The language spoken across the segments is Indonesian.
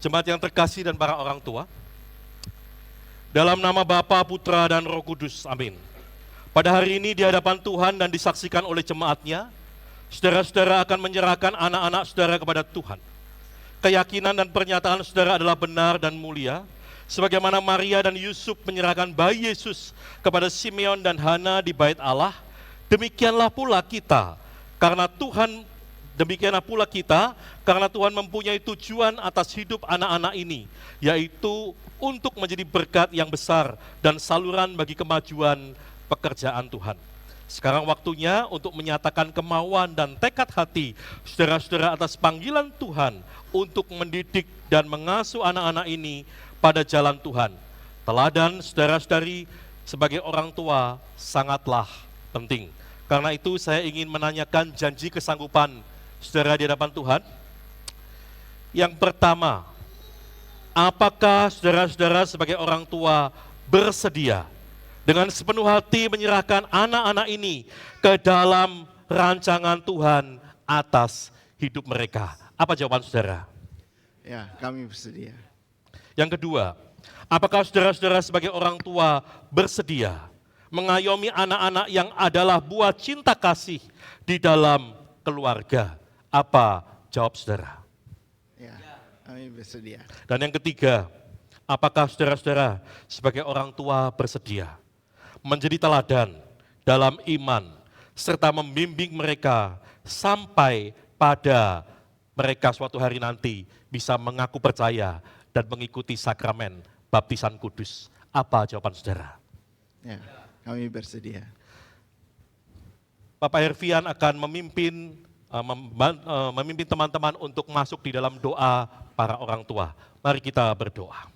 Jemaat yang terkasih dan para orang tua, dalam nama Bapa, Putra, dan Roh Kudus, amin. Pada hari ini di hadapan Tuhan dan disaksikan oleh jemaatnya, saudara-saudara akan menyerahkan anak-anak saudara kepada Tuhan. Keyakinan dan pernyataan saudara adalah benar dan mulia, sebagaimana Maria dan Yusuf menyerahkan bayi Yesus kepada Simeon dan Hana di bait Allah, demikianlah pula kita, karena Tuhan mempunyai tujuan atas hidup anak-anak ini, yaitu untuk menjadi berkat yang besar dan saluran bagi kemajuan pekerjaan Tuhan. Sekarang waktunya untuk menyatakan kemauan dan tekad hati saudara-saudara atas panggilan Tuhan untuk mendidik dan mengasuh anak-anak ini pada jalan Tuhan. Teladan saudara-saudari sebagai orang tua sangatlah penting. Karena itu saya ingin menanyakan janji kesanggupan saudara di hadapan Tuhan. Yang pertama, apakah saudara-saudara sebagai orang tua bersedia dengan sepenuh hati menyerahkan anak-anak ini ke dalam rancangan Tuhan atas hidup mereka? Apa jawaban saudara? Ya, kami bersedia. Yang kedua, apakah saudara-saudara sebagai orang tua bersedia mengayomi anak-anak yang adalah buah cinta kasih di dalam keluarga? Apa jawab saudara? Ya, kami bersedia. Dan yang ketiga, apakah saudara-saudara sebagai orang tua bersedia menjadi teladan dalam iman serta membimbing mereka sampai pada mereka suatu hari nanti bisa mengaku percaya dan mengikuti sakramen baptisan kudus? Apa jawaban saudara? Ya, kami bersedia. Bapak Hervian akan memimpin teman-teman untuk masuk di dalam doa para orang tua. Mari kita berdoa.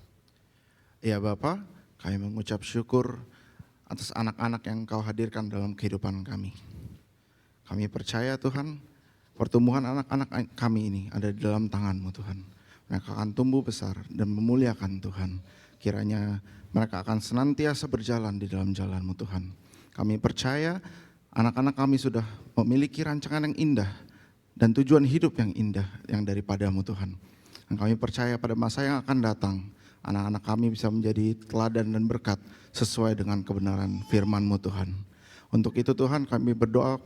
Ya Bapa, kami mengucap syukur atas anak-anak yang Kau hadirkan dalam kehidupan kami. Kami percaya Tuhan, pertumbuhan anak-anak kami ini ada di dalam tangan-Mu Tuhan. Mereka akan tumbuh besar dan memuliakan Tuhan. Kiranya mereka akan senantiasa berjalan di dalam jalan-Mu Tuhan. Kami percaya anak-anak kami sudah memiliki rancangan yang indah dan tujuan hidup yang indah yang daripada-Mu Tuhan. Dan kami percaya pada masa yang akan datang, anak-anak kami bisa menjadi teladan dan berkat sesuai dengan kebenaran firman-Mu Tuhan. Untuk itu Tuhan kami berdoa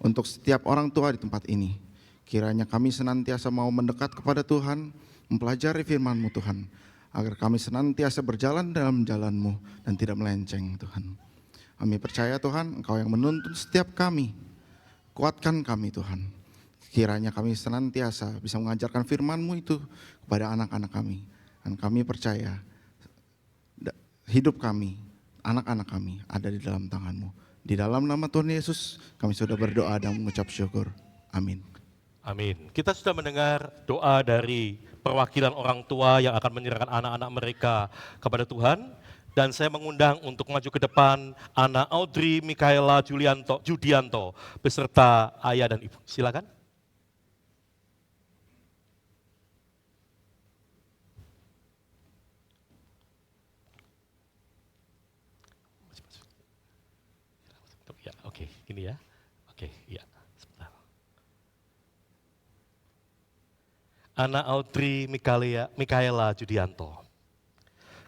untuk setiap orang tua di tempat ini. Kiranya kami senantiasa mau mendekat kepada Tuhan, mempelajari firman-Mu Tuhan, agar kami senantiasa berjalan dalam jalan-Mu dan tidak melenceng Tuhan. Kami percaya Tuhan, Engkau yang menuntun setiap kami. Kuatkan kami Tuhan. Kiranya kami senantiasa bisa mengajarkan firman-Mu itu kepada anak-anak kami. Dan kami percaya hidup kami, anak-anak kami ada di dalam tangan-Mu. Di dalam nama Tuhan Yesus kami sudah berdoa dan mengucap syukur. Amin. Amin. Kita sudah mendengar doa dari perwakilan orang tua yang akan menyerahkan anak-anak mereka kepada Tuhan. Dan saya mengundang untuk maju ke depan Ana Audrey Mikaela Judianto beserta ayah dan ibu. Silakan. Ya, oke, ini ya. Oke, ya. Sebentar. Ana Audrey Mikaela Judianto.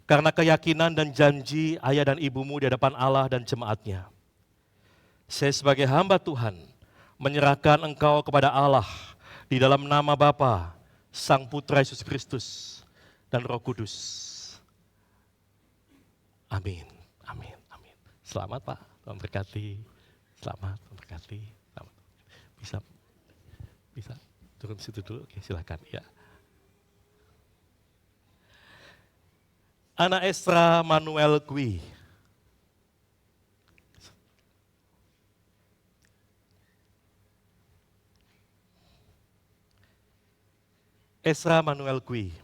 Karena keyakinan dan janji ayah dan ibumu di hadapan Allah dan jemaatnya, saya sebagai hamba Tuhan menyerahkan engkau kepada Allah di dalam nama Bapa, Sang Putra Yesus Kristus, dan Roh Kudus. Amin, amin, amin. Selamat Pak, Tuhan berkati. Selamat, Tuhan berkati. Selamat. Bisa turun situ dulu, oke silakan. Ya. Ana Esra Manuel Gui. Esra Manuel Gui.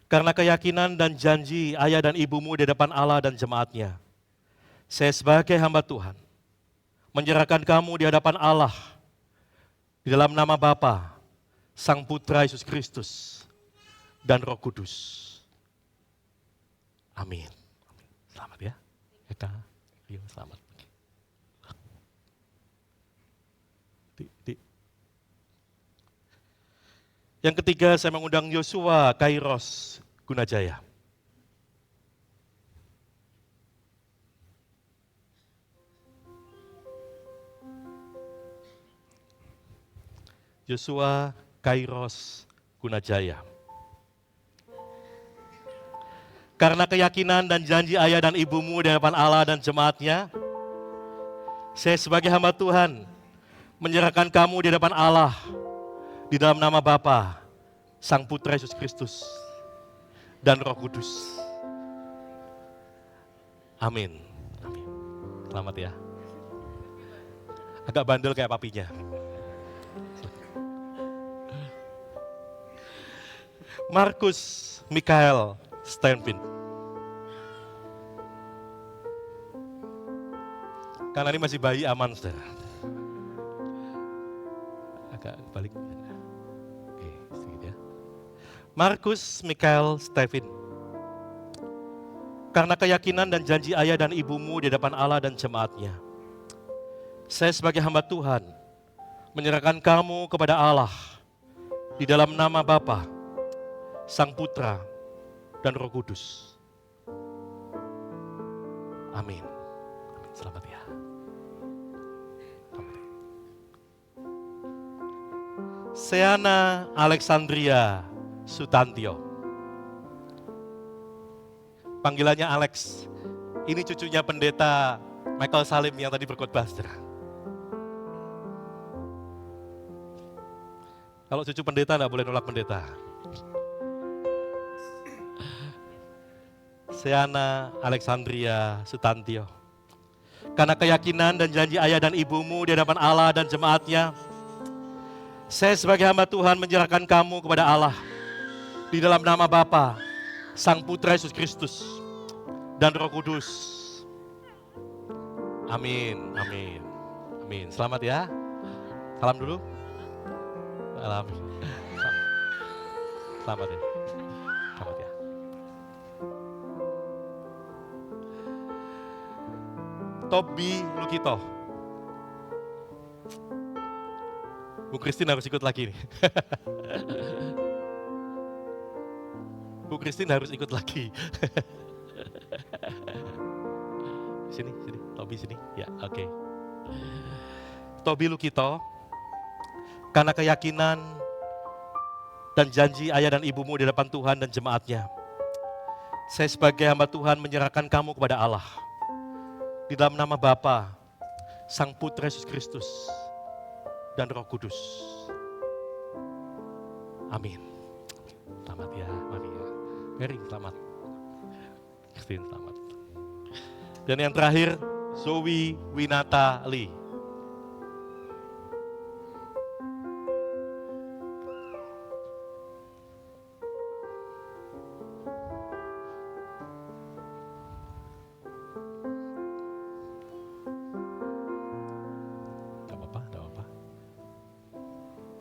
Karena keyakinan dan janji ayah dan ibumu di depan Allah dan jemaatnya, saya sebagai hamba Tuhan menyerahkan kamu di hadapan Allah di dalam nama Bapa, Sang Putra Yesus Kristus, dan Roh Kudus. Amin. Selamat ya. Eka, Rio, selamat. Yang ketiga, saya mengundang Yosua Kairos Gunajaya. Yosua Kairos Gunajaya. Karena keyakinan dan janji ayah dan ibumu di hadapan Allah dan jemaatnya, saya sebagai hamba Tuhan menyerahkan kamu di hadapan Allah di dalam nama Bapa, Sang Putra Yesus Kristus, dan Roh Kudus. Amin. Amin. Selamat ya. Agak bandel kayak papinya. Markus Mikael Steinpin. Karena ini masih bayi, aman, saudara. Agak balik. Oke, sedikit ya. Markus Mikael Steinpin. Karena keyakinan dan janji ayah dan ibumu di hadapan Allah dan jemaatnya, saya sebagai hamba Tuhan menyerahkan kamu kepada Allah di dalam nama Bapa, Sang Putra, dan Roh Kudus. Amin. Selamat ya. Selamat ya. Seana Alexandria Sutantio. Panggilannya Alex. Ini cucunya pendeta Michael Salim yang tadi berkhotbah, saudara. Kalau cucu pendeta enggak boleh nolak pendeta. Seana Alexandria Sutantio. Karena keyakinan dan janji ayah dan ibumu di hadapan Allah dan jemaatnya, saya sebagai hamba Tuhan menyerahkan kamu kepada Allah di dalam nama Bapa, Sang Putra Yesus Kristus, dan Roh Kudus. Amin, amin, amin. Selamat ya. Salam dulu. Salam. Selamat ya. Selamat ya. Tobi Lukito. Bu Christine harus ikut lagi nih. Bu Christine harus ikut lagi. Sini, Tobi sini. Ya, oke. Tobi Lukito, karena keyakinan dan janji ayah dan ibumu di hadapan Tuhan dan jemaatnya, saya sebagai hamba Tuhan menyerahkan kamu kepada Allah di dalam nama Bapa, Sang Putra Yesus Kristus, dan Roh Kudus. Amin. Selamat ya, Maria. Mary, selamat. Christine, selamat. Dan yang terakhir, Zoe Winata Lee.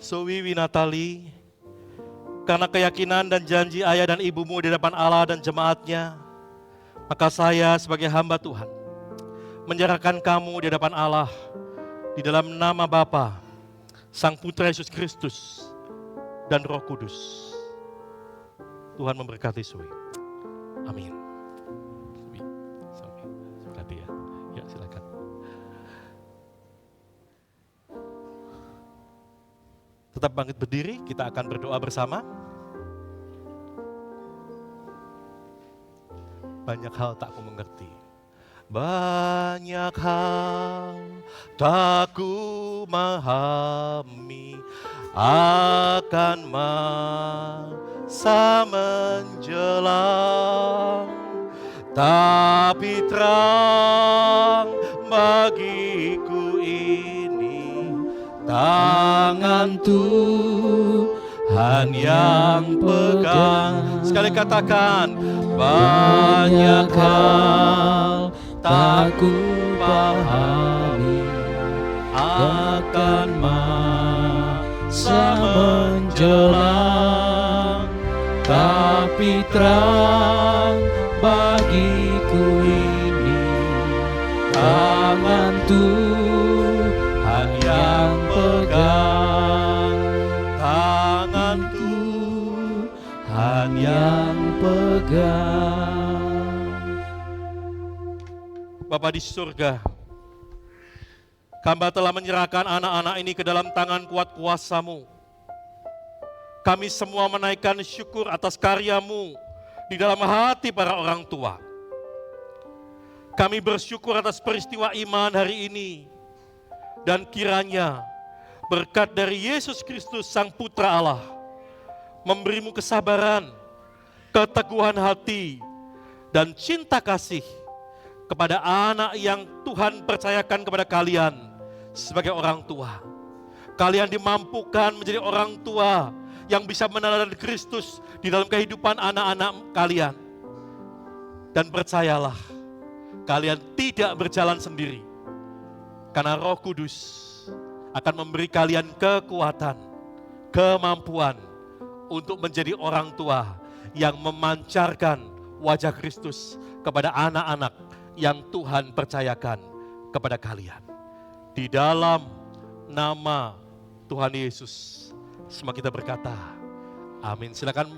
Zoe Winatali, karena keyakinan dan janji ayah dan ibumu di hadapan Allah dan jemaatnya, maka saya sebagai hamba Tuhan menyerahkan kamu di hadapan Allah di dalam nama Bapa, Sang Putra Yesus Kristus, dan Roh Kudus. Tuhan memberkati Zoe. Amin. Zoe, berkati ya. Ya, silakan. Tetap bangkit berdiri, kita akan berdoa bersama. Banyak hal tak ku mengerti. Banyak hal tak ku memahami akan masa menjelang. Tapi terang bagiku ini tangan Tuhan yang pegang. Sekali katakan, banyak hal tak ku pahami akan masa menjelang, tapi terang bagiku ini tangan Tuhan yang pegang, tangan Tuhan Tuhan yang pegang. Bapa di surga, Hamba telah menyerahkan anak-anak ini ke dalam tangan kuat kuasa-Mu. Kami semua menaikkan syukur atas karya-Mu di dalam hati para orang tua. Kami bersyukur atas peristiwa iman hari ini. Dan kiranya berkat dari Yesus Kristus Sang Putra Allah memberimu kesabaran, keteguhan hati, dan cinta kasih kepada anak yang Tuhan percayakan kepada kalian sebagai orang tua. Kalian dimampukan menjadi orang tua yang bisa meneladani Kristus di dalam kehidupan anak-anak kalian. Dan percayalah, kalian tidak berjalan sendiri. Karena Roh Kudus akan memberi kalian kekuatan, kemampuan untuk menjadi orang tua yang memancarkan wajah Kristus kepada anak-anak yang Tuhan percayakan kepada kalian. Di dalam nama Tuhan Yesus, semua kita berkata, amin. Silakan